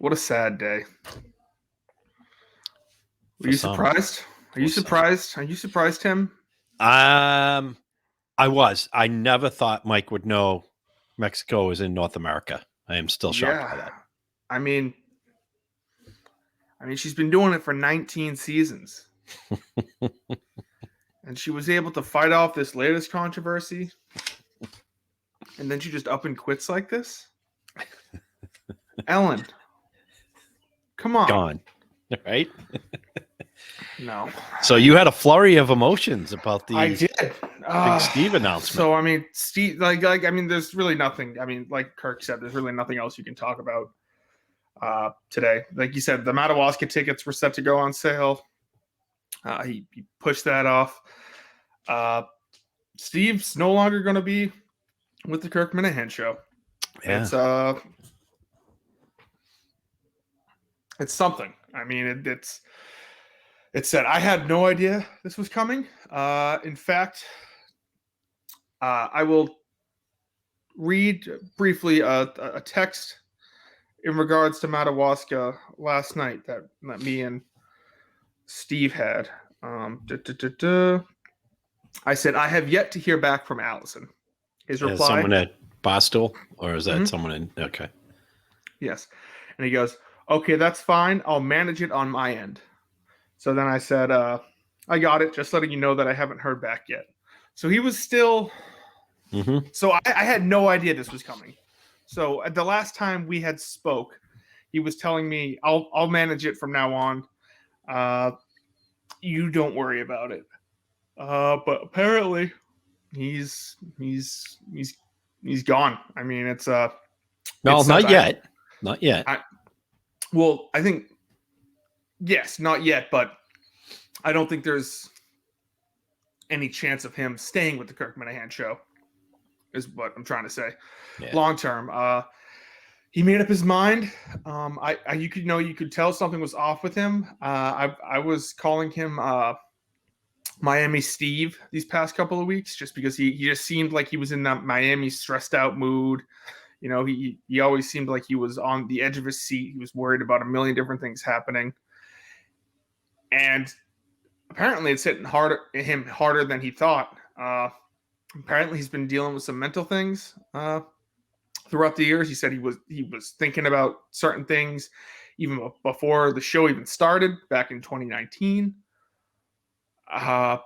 What a sad day. Were For you some. surprised? Are you For some. surprised? Are you surprised, Tim? I was. I never thought Mike would know Mexico is in North America. I am still shocked by that. I mean, she's been doing it for 19 seasons. And she was able to fight off this latest controversy. And then she just up and quits like this? Ellen. Come on. Gone. Right? No. So you had a flurry of emotions about the I did. big Steve announcement. So, Steve, there's really nothing. Like Kirk said, there's really nothing else you can talk about today. Like you said, the Madawaska tickets were set to go on sale. He pushed that off. Steve's no longer going to be with the Kirk Minahan show. Yeah. It's something. It's said I had no idea this was coming. In fact, I will read briefly a text in regards to Madawaska last night that me and Steve had. I said, I have yet to hear back from Allison. His reply. Is someone at Barstool, or is that someone in? Okay. Yes. And he goes, okay, that's fine. I'll manage it on my end. So then I said, I got it. Just letting you know that I haven't heard back yet. So he was still. Mm-hmm. So I had no idea this was coming. So at the last time we had spoke, he was telling me, I'll manage it from now on. You don't worry about it. But apparently he's gone. It's no, not yet. Not yet. I think yes, not yet, but I don't think there's any chance of him staying with the Kirk Minahan show, is what I'm trying to say. Yeah. Long term. He made up his mind. You could tell something was off with him. I was calling him Miami Steve these past couple of weeks, just because he just seemed like he was in that Miami stressed out mood. He always seemed like he was on the edge of his seat. He was worried about a million different things happening. And apparently it's hitting him harder than he thought. Apparently he's been dealing with some mental things throughout the years. He said he was thinking about certain things even before the show even started back in 2019. I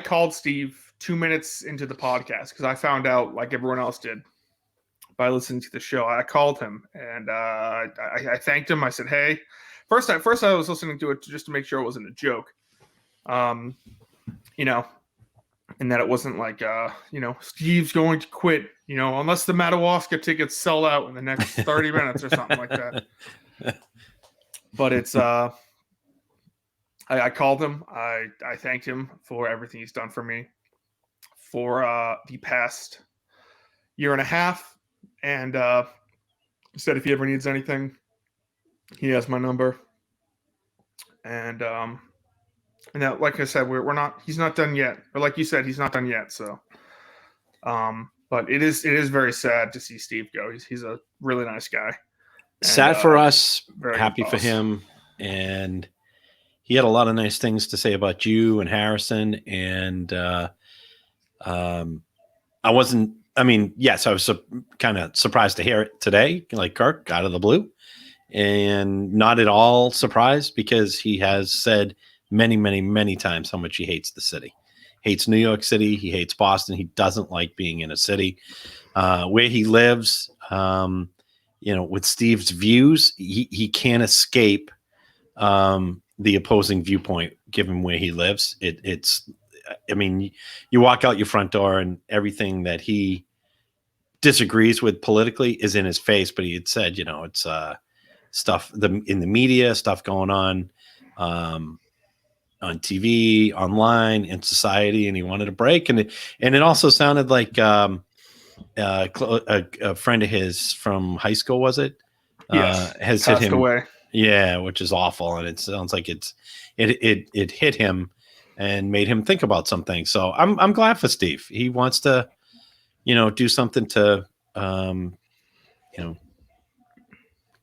called Steve 2 minutes into the podcast because I found out, like everyone else did, by listening to the show. I called him and I thanked him. I said, hey, first I was listening to it just to make sure it wasn't a joke. And that it wasn't like, Steve's going to quit, unless the Madawaska tickets sell out in the next 30 minutes or something like that. But it's, I called him. I thanked him for everything he's done for me for the past year and a half. And said if he ever needs anything, he has my number. And that, like I said, he's not done yet. Or like you said, he's not done yet. So, but it is very sad to see Steve go. He's a really nice guy. Sad for us, happy for him. And he had a lot of nice things to say about you and Harrison. And I was kind of surprised to hear it today, like Kirk, out of the blue. And not at all surprised, because he has said many, many, many times how much he hates the city. Hates New York City. He hates Boston. He doesn't like being in a city. Where he lives, with Steve's views, he can't escape the opposing viewpoint given where he lives. You walk out your front door and everything that he disagrees with politically is in his face, but he had said, it's stuff in the media, stuff going on TV, online, in society, and he wanted a break. And it also sounded like a friend of his from high school, was it? Yes, has hit him away. Yeah, which is awful, and it sounds like it hit him and made him think about something. So I'm glad for Steve. He wants to, do something to,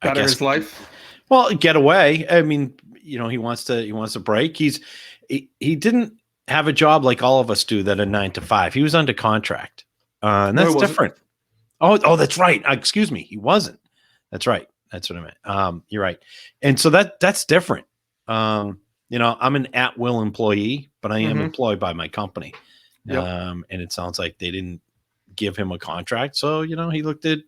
I Better guess. his life. Well, get away. I mean, he wants to break. He didn't have a job like all of us do that are 9 to 5. He was under contract, and No, that's he wasn't. different. Oh, that's right. Excuse me, he wasn't. That's right. That's what I meant. You're right. And so that's different. I'm an at-will employee, but I am employed by my company. Yep. And it sounds like they didn't give him a contract, so he looked at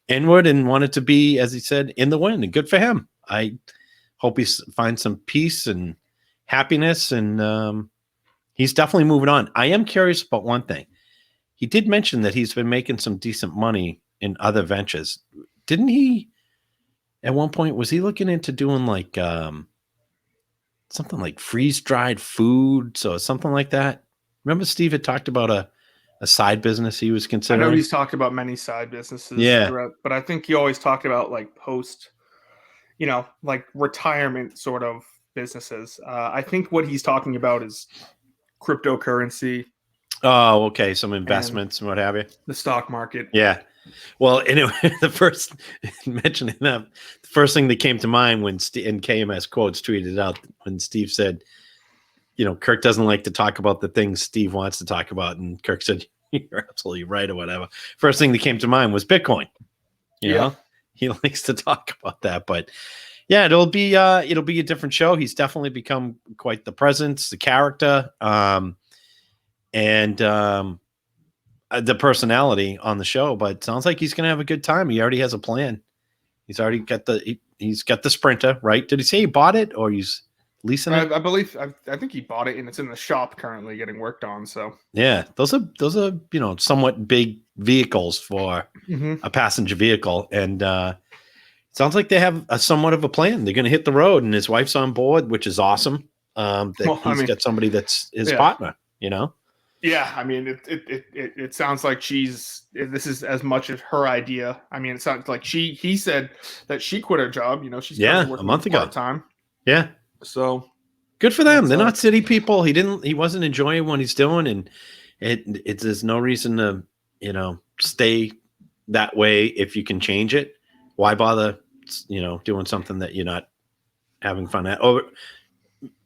inward and wanted to be, as he said, in the win, and good for him. I hope he finds some peace and happiness, and he's definitely moving on. I am curious about one thing. He did mention that he's been making some decent money in other ventures. Didn't he? At one point, was he looking into doing like something like freeze-dried foods or something like that? Remember Steve had talked about a side business he was I considering? know he's talked about many side businesses Yeah. throughout, but I think he always talked about like post, like retirement sort of businesses. I think what he's talking about is cryptocurrency Oh, okay. Some and investments and what have you. the stock market. Yeah. Well, anyway, the first mentioning that, the first thing that came to mind when in KMS quotes tweeted out when Steve said, Kirk doesn't like to talk about the things Steve wants to talk about, and Kirk said, "You're absolutely right," or whatever. First thing that came to mind was Bitcoin. You know, he likes to talk about that, but yeah, it'll be a different show. He's definitely become quite the presence, the character, and the personality on the show. But it sounds like he's going to have a good time. He already has a plan. He's already got he's got the Sprinter, right? Did he say he bought it or he's leasing it? I think he bought it and it's in the shop currently getting worked on. So yeah, those are somewhat big vehicles for a passenger vehicle, and sounds like they have somewhat of a plan. They're going to hit the road, and his wife's on board, which is awesome. He's got somebody that's his partner. Yeah, I mean, it sounds like this is as much as her idea. I mean, it sounds like he said that she quit her job. She's working a month ago part-time. Yeah. So good for them. They're not city people. He wasn't enjoying what he's doing, and there's no reason to, stay that way if you can change it. Why bother, doing something that you're not having fun at? Oh,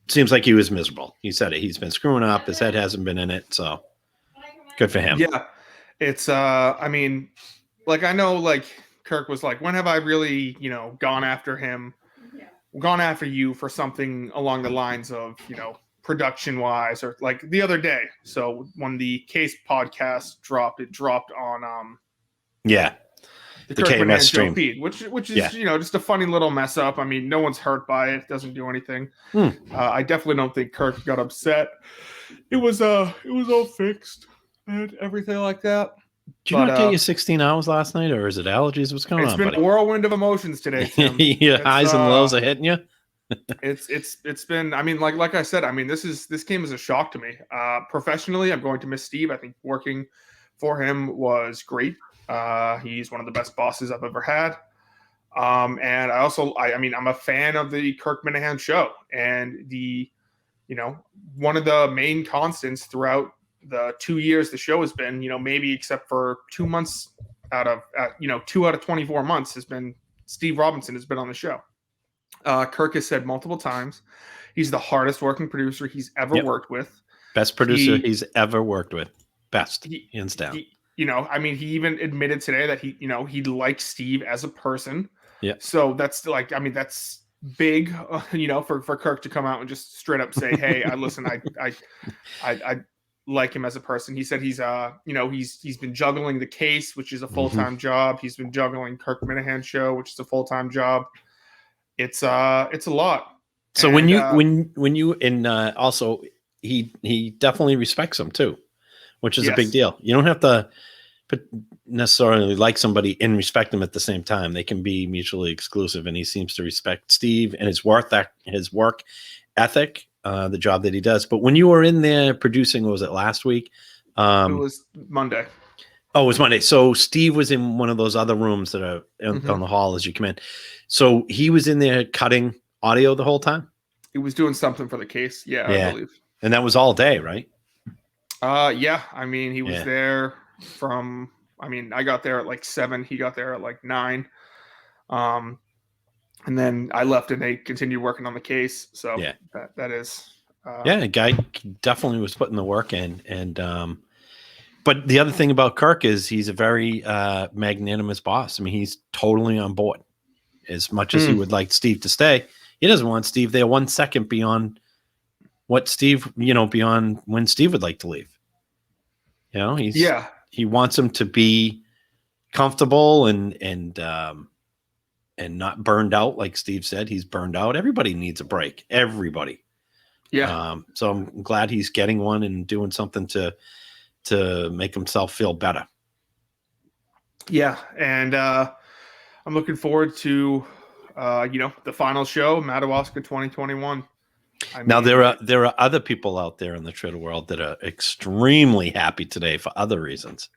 seems like he was miserable. He said it. He's been screwing up. His head hasn't been in it. So good for him. Yeah. It's, I mean, like, I know, like, Kirk was like, when have I really, gone after him, gone after you for something along the lines of, production wise, or like the other day. So when the Case podcast dropped, it dropped on, the KMS stream feed, which is just a funny little mess up. I mean, no one's hurt by it. Doesn't do anything. I definitely don't think Kirk got upset. It was all fixed and everything like that. Did you not get you 16 hours last night, or is it allergies? What's going on? It's been a whirlwind of emotions today, Tim. Your highs and lows are hitting you. It's been. I mean, like I said. I mean, this came as a shock to me. Professionally, I'm going to miss Steve. I think working for him was great. He's one of the best bosses I've ever had. And I'm a fan of the Kirk Minahan show, and one of the main constants throughout the 2 years the show has been, maybe except for 2 months out of 2 out of 24 months has been Steve Robinson has been on the show. Kirk has said multiple times, he's the hardest working producer he's ever worked with. Best producer he's ever worked with. Best, hands down. He even admitted today that he likes Steve as a person. Yeah. So that's that's big, for Kirk to come out and just straight up say, "Hey, I like him as a person." He said he's been juggling the Case, which is a full-time job. He's been juggling Kirk Minahan show, which is a full-time job. It's a lot. So when you also he definitely respects him too, which is a big deal. You don't have to necessarily like somebody and respect them at the same time. They can be mutually exclusive, and he seems to respect Steve and his work ethic, the job that he does. But when you were in there producing, was it last week? It was Monday. Oh, it was Monday. So Steve was in one of those other rooms that are on the hall as you come in. So he was in there cutting audio the whole time? He was doing something for the Case. Yeah. I believe. And that was all day, right? Yeah. I mean, he was there I got there at like 7. He got there at like 9. And then I left and they continued working on the case. So Yeah. that is. Yeah, the guy definitely was putting the work in. And, but the other thing about Kirk is he's a very magnanimous boss. I mean, he's totally on board. As much as he would like Steve to stay, he doesn't want Steve there 1 second beyond what Steve, beyond when Steve would like to leave. He wants him to be comfortable and not burned out. Like Steve said, he's burned out. Everybody needs a break. Everybody. Yeah. So I'm glad he's getting one and doing something to make himself feel better. Yeah. And I'm looking forward to, the final show, Madawaska 2021. Now there are other people out there in the Twitter world that are extremely happy today for other reasons.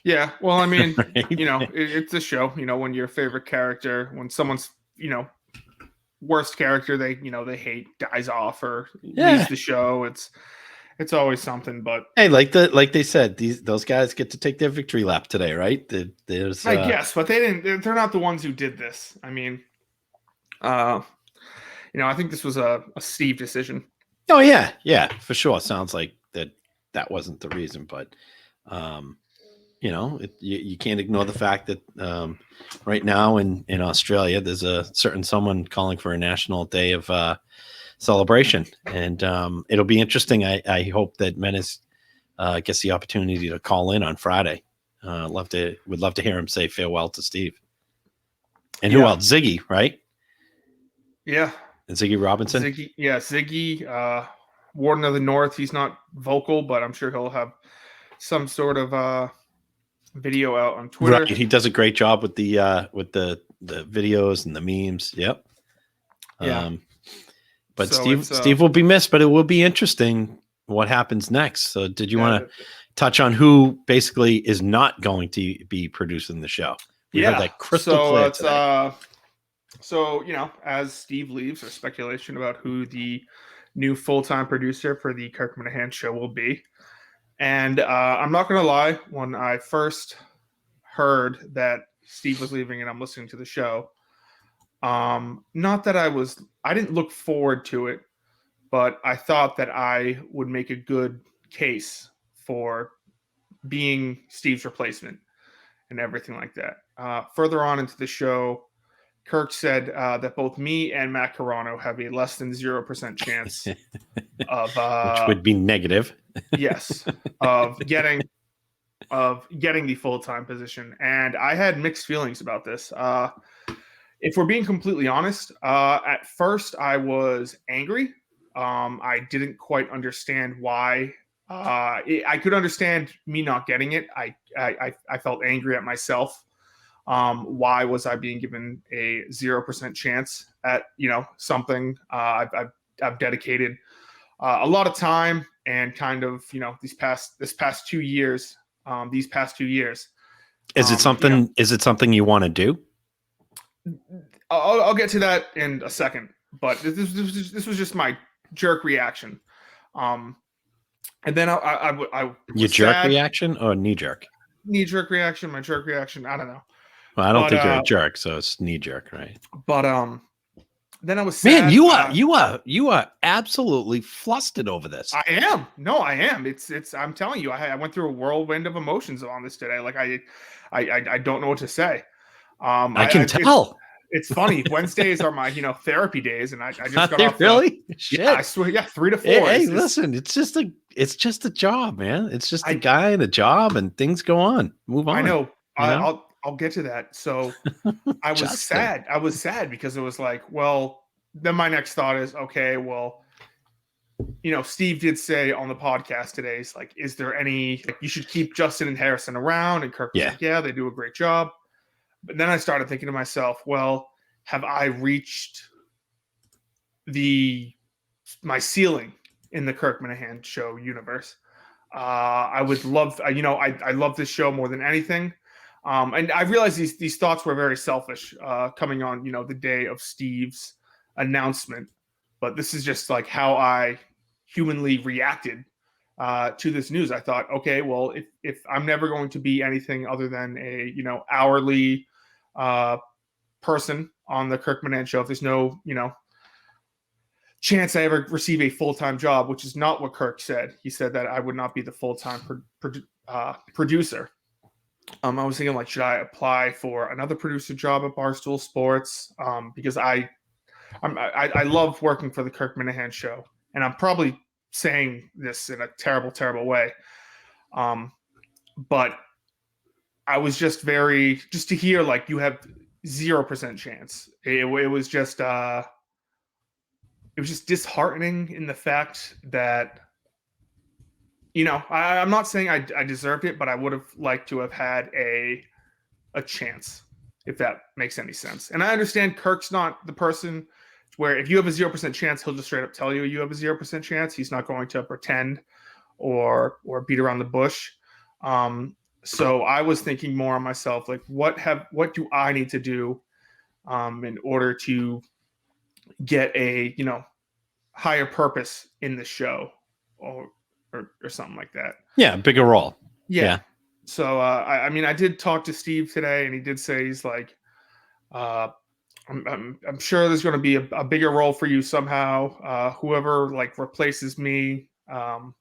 Yeah, well, I mean, Right? it's a show. When your favorite character, when someone's worst character they hate dies off or leaves the show, it's always something. But hey, like they said, those guys get to take their victory lap today, right? There's I guess, but they're not the ones who did this. I mean, I think this was a Steve decision. Oh yeah, for sure. Sounds like that wasn't the reason, but you can't ignore the fact that right now in Australia, there's a certain someone calling for a national day of celebration, and it'll be interesting. I hope that Menace gets the opportunity to call in on Friday. Would love to hear him say farewell to Steve. And who else? Ziggy, right? Yeah. And Ziggy Robinson. Ziggy, Warden of the North. He's not vocal, but I'm sure he'll have some sort of video out on Twitter. Right. He does a great job with the videos and the memes. Yep. Yeah. But so Steve will be missed, but it will be interesting what happens next. So did you want to touch on who basically is not going to be producing the show? We heard that crystal clear today. So, as Steve leaves, there's speculation about who the new full-time producer for the Kirk Minahan show will be. And I'm not going to lie, when I first heard that Steve was leaving and I'm listening to the show, not that I didn't look forward to it, but I thought that I would make a good case for being Steve's replacement and everything like that. Further on into the show, Kirk said that both me and Matt Carano have a less than 0% chance of which would be negative. Yes, of getting the full-time position, and I had mixed feelings about this. If we're being completely honest, at first I was angry. I didn't quite understand why. I could understand me not getting it. I felt angry at myself. Why was I being given a 0% chance at something? I've dedicated a lot of time and kind of this past 2 years. Is it something? Is it something you want to do? I'll get to that in a second, but this was just my jerk reaction. And then I your jerk reaction or knee jerk? Knee jerk reaction, my jerk reaction. I don't know. Well, I don't think you're a jerk, so it's knee jerk, right? But then I was sad. Man, you are absolutely flustered over this. I am. No, I am. It's. I'm telling you, I went through a whirlwind of emotions on this today. Like I don't know what to say. I can tell. It's funny. Wednesdays are my therapy days, and I just got off. Really? Shit. Yeah, I swear. Yeah, 3 to 4. Hey, listen, it's just a job, man. It's just a guy and a job, and things go on. Move on. I know. I'll get to that. So I was sad. I was sad because it was like, well, then my next thought is, okay, well, Steve did say on the podcast today, it's like, is there any, you should keep Justin and Harrison around? And Kirk was like, yeah, they do a great job. But then I started thinking to myself, well, have I reached my ceiling in the Kirk Minahan show universe? I would love, I love this show more than anything. And I realized these thoughts were very selfish coming on, the day of Steve's announcement. But this is just like how I humanly reacted to this news. I thought, okay, well, if I'm never going to be anything other than a, hourly person on the Kirk Minnan show, if there's no, chance I ever receive a full-time job, which is not what Kirk said. He said that I would not be the full-time producer. I was thinking, like, should I apply for another producer job at Barstool Sports? Because I love working for the Kirk Minihane show, and I'm probably saying this in a terrible, terrible way. But I was just to hear, like, you have 0% chance. It was just disheartening in the fact that, I'm not saying I deserved it, but I would have liked to have had a chance, if that makes any sense. And I understand Kirk's not the person where if you have a 0% chance, he'll just straight up tell you have a 0% chance. He's not going to pretend or beat around the bush. So I was thinking more on myself, like, what do I need to do in order to get a higher purpose in the show or something like that. Yeah, bigger role. Yeah. So I did talk to Steve today, and he did say, he's like, I'm sure there's going to be a bigger role for you somehow. Whoever, like, replaces me, I'll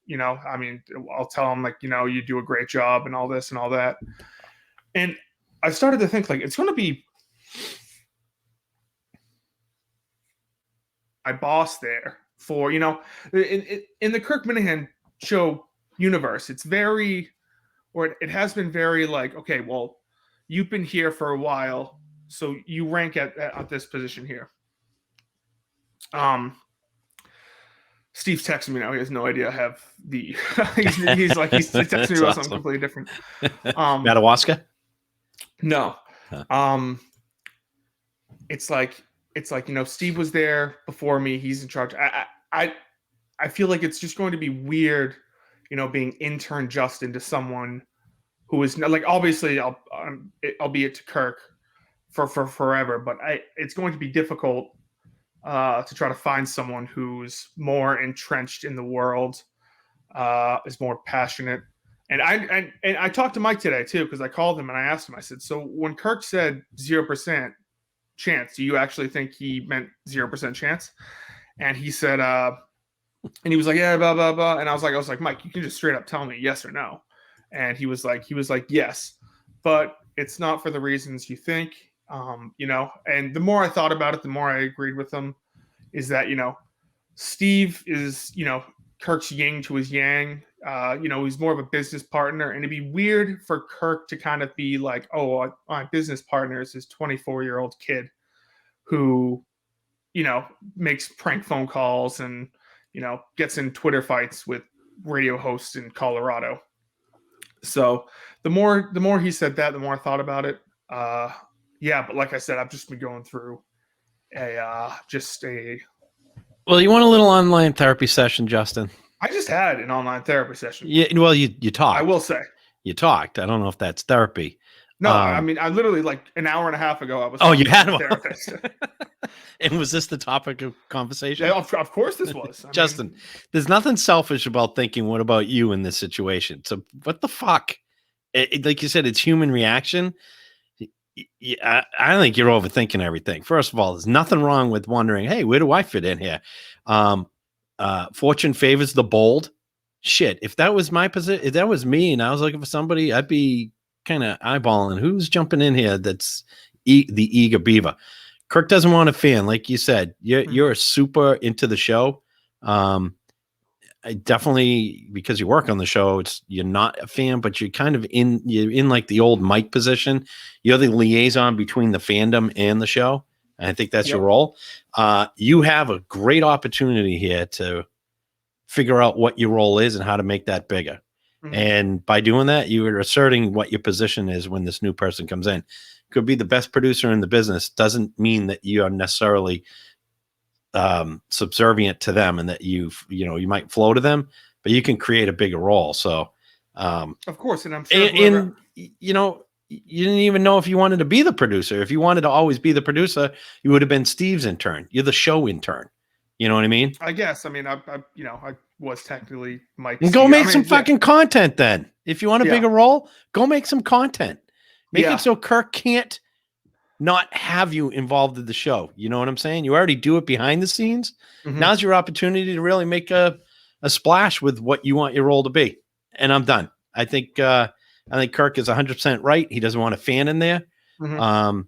tell him, like, you do a great job and all this and all that. And I started to think, like, it's going to be my boss there for, in the Kirk Minihane show universe. It's very, or it has been very, like, okay, well, you've been here for a while, so you rank at this position here. Steve's texting me now. He has no idea I have the. he's texting me about something completely different. Madawaska? No. Huh. It's like Steve was there before me. He's in charge. I feel like it's just going to be weird, being intern Justin to someone who is not, like, obviously I'll be it to Kirk for forever, but it's going to be difficult to try to find someone who's more entrenched in the world, is more passionate. And I talked to Mike today too, because I called him and I asked him, I said, so when Kirk said 0% chance, do you actually think he meant 0% chance? And he said, and he was like, yeah, blah, blah, blah. And I was like, Mike, you can just straight up tell me yes or no. And he was like, yes, but it's not for the reasons you think. And the more I thought about it, the more I agreed with him, is that, Steve is, Kirk's yin to his yang. He's more of a business partner, and it'd be weird for Kirk to kind of be like, oh, my business partner is this 24-year-old kid who, makes prank phone calls and, gets in Twitter fights with radio hosts in Colorado. So the more he said that, the more I thought about it. Yeah, but like I said, I've just been going through Well, you want a little online therapy session, Justin? I just had an online therapy session. Yeah, well, you talked. I will say. You talked. I don't know if that's therapy. No, I literally, like, an hour and a half ago, I was. Oh, you had a therapist. And was this the topic of conversation? Yeah, of course this was. Justin, there's nothing selfish about thinking, what about you in this situation? So what the fuck? Like you said, it's human reaction. I think you're overthinking everything. First of all, there's nothing wrong with wondering, hey, where do I fit in here? Fortune favors the bold. Shit, if that was my position, if that was me and I was looking for somebody, I'd be kind of eyeballing who's jumping in here that's the eager beaver. Kirk doesn't want a fan. Like you said, you're super into the show. I definitely, because you work on the show, you're not a fan, but you're kind of you're in like the old Mike position. You're the liaison between the fandom and the show. And I think that's your role. You have a great opportunity here to figure out what your role is and how to make that bigger. Mm-hmm. And by doing that, you are asserting what your position is when this new person comes in. Could be the best producer in the business. Doesn't mean that you are necessarily subservient to them and that you might flow to them, but you can create a bigger role. So, of course. And I'm sure, you didn't even know if you wanted to be the producer. If you wanted to always be the producer, you would have been Steve's intern. You're the show intern. You know what I mean? I guess. I mean, I was technically Mike. Go make some fucking content then. If you want a bigger role, go make some content. Make it so Kirk can't not have you involved in the show. You know what I'm saying? You already do it behind the scenes. Mhm. Now's your opportunity to really make a splash with what you want your role to be. And I'm done. I think Kirk is 100% right. He doesn't want a fan in there. Mhm.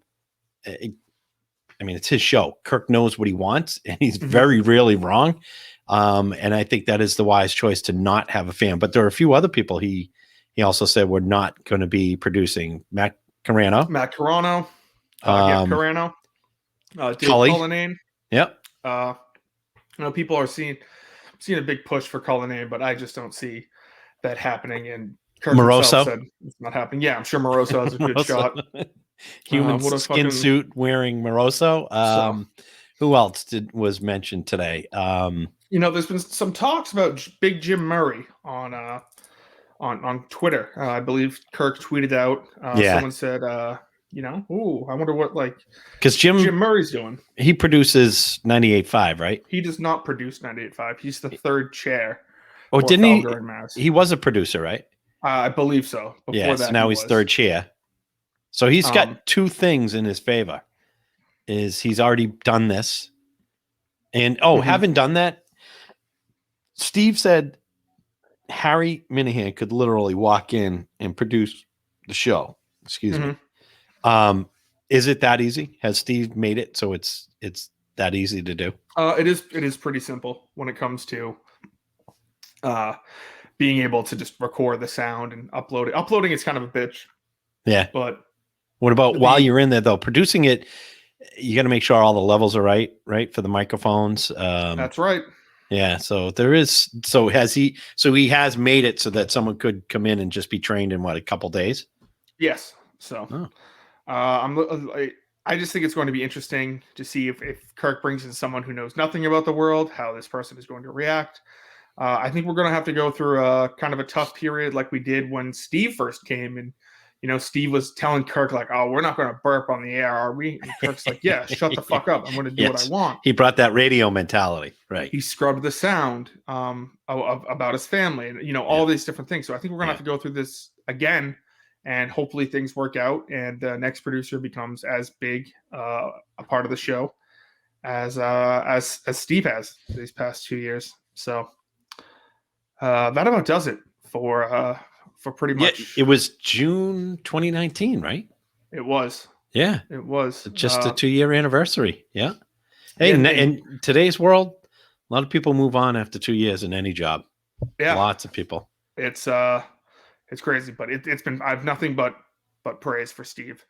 I mean, it's his show. Kirk knows what he wants, and he's Mhm. very rarely wrong. And I think that is the wise choice to not have a fan. But there are a few other people he also said we're not going to be producing. Matt Carano. Carano. Dave Cully. Cullinane. Yep. People are seeing a big push for Cullinane, but I just don't see that happening. And Kirk himself said it's not happening. Yeah, I'm sure Moroso has a good shot. Human skin suit wearing Moroso. Who else was mentioned today? There's been some talks about Big Jim Murray on Twitter. I believe Kirk tweeted out. Someone said, I wonder what because Jim Murray's doing. He produces 98.5, right? He does not produce 98.5. He's the third chair. Oh, didn't he? He was a producer, right? I believe so. Before that, so now he's third chair. So he's got two things in his favor. Is he's already done this. And having done that, Steve said Harry Minahan could literally walk in and produce the show. Excuse me. Is it that easy? Has Steve made it so it's that easy to do? It is pretty simple when it comes to being able to just record the sound and upload it. Uploading is kind of a bitch. Yeah. But what about while you're in there though? Producing it, you got to make sure all the levels are right for the microphones. That's right. Yeah. So there is. So he has made it so that someone could come in and just be trained in a couple days. Yes. So I just think it's going to be interesting to see if Kirk brings in someone who knows nothing about the world, how this person is going to react. I think we're going to have to go through a kind of a tough period like we did when Steve first came. And, Steve was telling Kirk we're not going to burp on the air, are we? And Kirk's like, yeah, shut the fuck up. I'm going to do what I want. He brought that radio mentality, right? He scrubbed the sound about his family and, all these different things. So I think we're going to have to go through this again. And hopefully things work out, and the next producer becomes as big a part of the show as Steve has these past 2 years. So that about does it for pretty much. Yeah, it was June 2019, right? It was. Yeah, it was just a 2-year anniversary. Yeah. Hey, in today's world, a lot of people move on after 2 years in any job. Yeah, lots of people. It's crazy, but it's been. I have nothing but praise for Steve.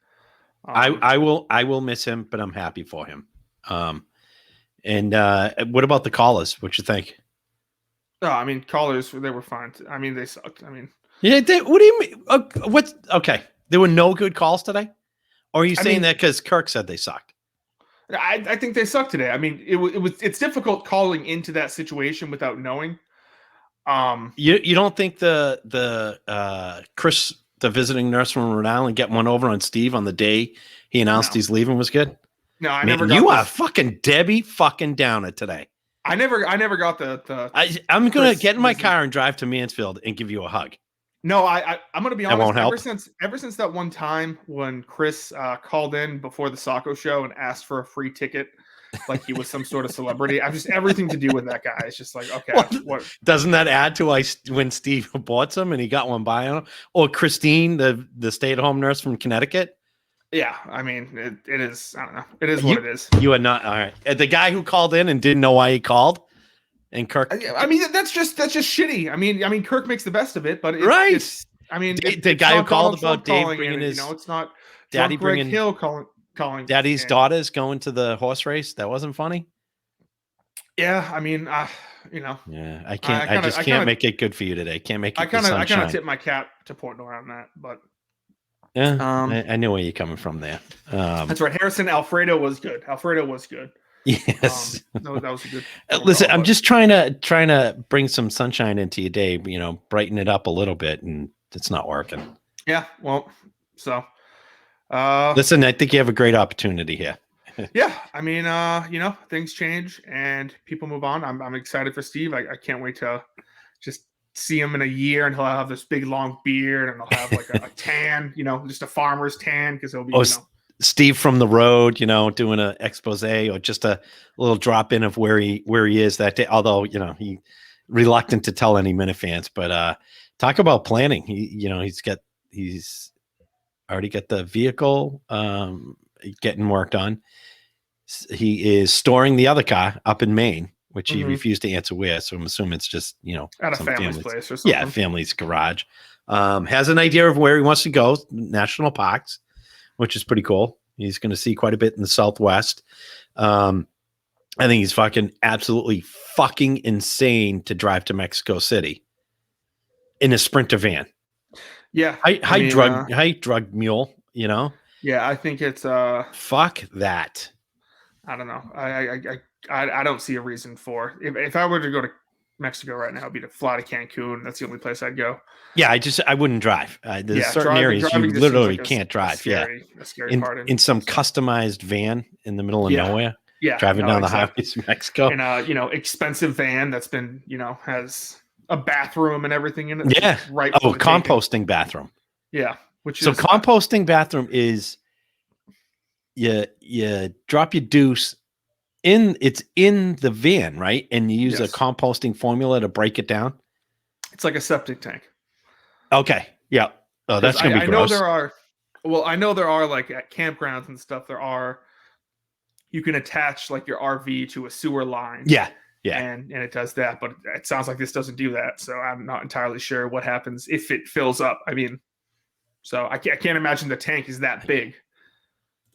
I will miss him, but I'm happy for him. And what about the callers? What you think? Oh, I mean, callers, they were fine. I mean, they sucked. I mean, yeah. What do you mean? Okay? There were no good calls today, or are you saying that because Kirk said they sucked? I think they sucked today. I mean, it's difficult calling into that situation without knowing. You don't think the Chris, the visiting nurse from Rhode Island, getting one over on Steve on the day he announced he's leaving was good? No, I never. You are fucking Debbie fucking Downer today. I never got the. I'm gonna get in my car and drive to Mansfield and give you a hug. No, I'm gonna be honest. That won't help. Ever since that one time when Chris called in before the Sacco show and asked for a free ticket, like he was some sort of celebrity. I'm just everything to do with that guy. It's just like, okay, what? Doesn't that add to when Steve bought some and he got one by him? Or Christine, the stay-at-home nurse from Connecticut? Yeah, I mean, it is. I don't know. It is what it is. You are not all right. The guy who called in and didn't know why he called, and Kirk. I mean, that's just shitty. I mean, Kirk makes the best of it, but right. I mean, the guy who called about Dave bringing his, it's not Daddy bringing Hill calling Daddy's daughters going to the horse race. That wasn't funny. Yeah, I mean, Yeah, I can't. I just can't make it good for you today. Can't make it. I kind of tip my cap to Portnoy on that, but yeah, I know where you're coming from there. That's right. Harrison Alfredo was good. Yes, that was a good. Listen, I'm just trying to bring some sunshine into your day. Brighten it up a little bit, and it's not working. Yeah, well, so. Listen, I think you have a great opportunity here. Yeah, I mean, things change and people move on. I'm excited for Steve. I can't wait to just see him in a year, and he'll have this big long beard, and he'll have like a tan, just a farmer's tan, because he'll be. Steve from the road, doing an expose or just a little drop in of where he is that day. Although, he reluctant to tell any Minute fans, but talk about planning. He's already got the vehicle getting worked on. He is storing the other car up in Maine, which he refused to answer where. So I'm assuming it's just, at a family's place or something. Yeah, family's garage. Has an idea of where he wants to go, national parks, which is pretty cool. He's going to see quite a bit in the Southwest. I think he's absolutely fucking insane to drive to Mexico City in a Sprinter van. Yeah. High drug mule, Yeah, I think it's fuck that. I don't know. I don't see a reason for if I were to go to Mexico right now, it'd be to fly to Cancun. That's the only place I'd go. Yeah, I wouldn't drive. There's certain areas you literally can't drive. A scary part in some customized van in the middle of nowhere. Yeah, driving down the highways of Mexico. In a expensive van that's been has a bathroom and everything in it. Yeah, right. Composting bathroom. Yeah, composting bathroom is you drop your deuce it's in the van, right? And you use a composting formula to break it down. It's like a septic tank. Okay. Yeah. Oh, that's gonna be gross. I know there are like at campgrounds and stuff. You can attach like your RV to a sewer line. Yeah. And it does that, but it sounds like this doesn't do that. So I'm not entirely sure what happens if it fills up. I mean, so I can't imagine the tank is that big.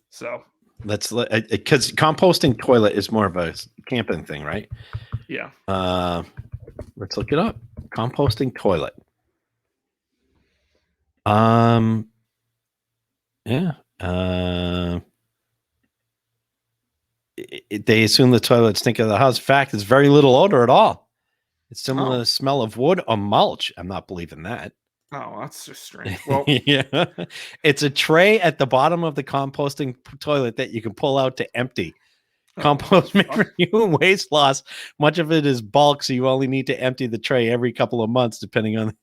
So let's because composting toilet is more of a camping thing, right? Yeah. Let's look it up. Composting toilet. Yeah. They assume the toilets stink of the house. In fact, it's very little odor at all. It's similar to the smell of wood or mulch. I'm not believing that. Oh, that's just strange. Well, yeah, it's a tray at the bottom of the composting toilet that you can pull out to empty. Compost made for human waste loss. Much of it is bulk, so you only need to empty the tray every couple of months, depending on.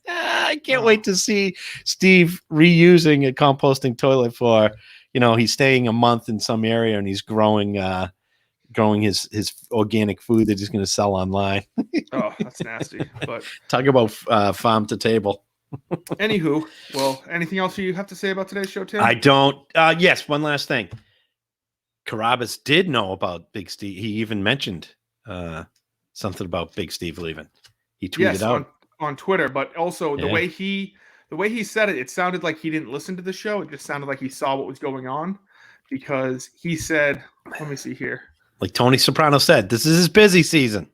I can't wait to see Steve reusing a composting toilet for. He's staying a month in some area and he's growing his organic food that he's going to sell online. Oh, that's nasty. But talk about farm to table. Anywho, well, anything else you have to say about today's show, Tim? I don't. Yes, one last thing. Carabas did know about Big Steve. He even mentioned something about Big Steve leaving. He tweeted out on Twitter, but also the way he said it, it sounded like he didn't listen to the show. It just sounded like he saw what was going on because he said, let me see here. Like Tony Soprano said, this is his busy season.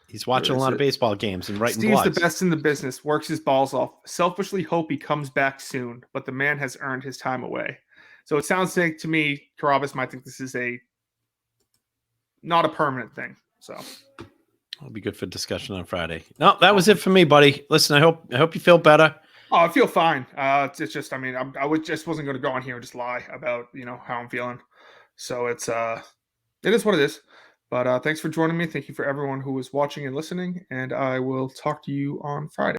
He's watching a lot of baseball games and writing blogs. Steve's the best in the business, works his balls off. Selfishly hope he comes back soon, but the man has earned his time away. So it sounds like to me, Carabas might think this is not a permanent thing. So it'll be good for discussion on Friday. No, that was it for me, buddy. Listen, I hope you feel better. Oh, I feel fine. It's just, I mean, I wasn't going to go on here and just lie about, how I'm feeling. So it is what it is. But thanks for joining me. Thank you for everyone who was watching and listening. And I will talk to you on Friday.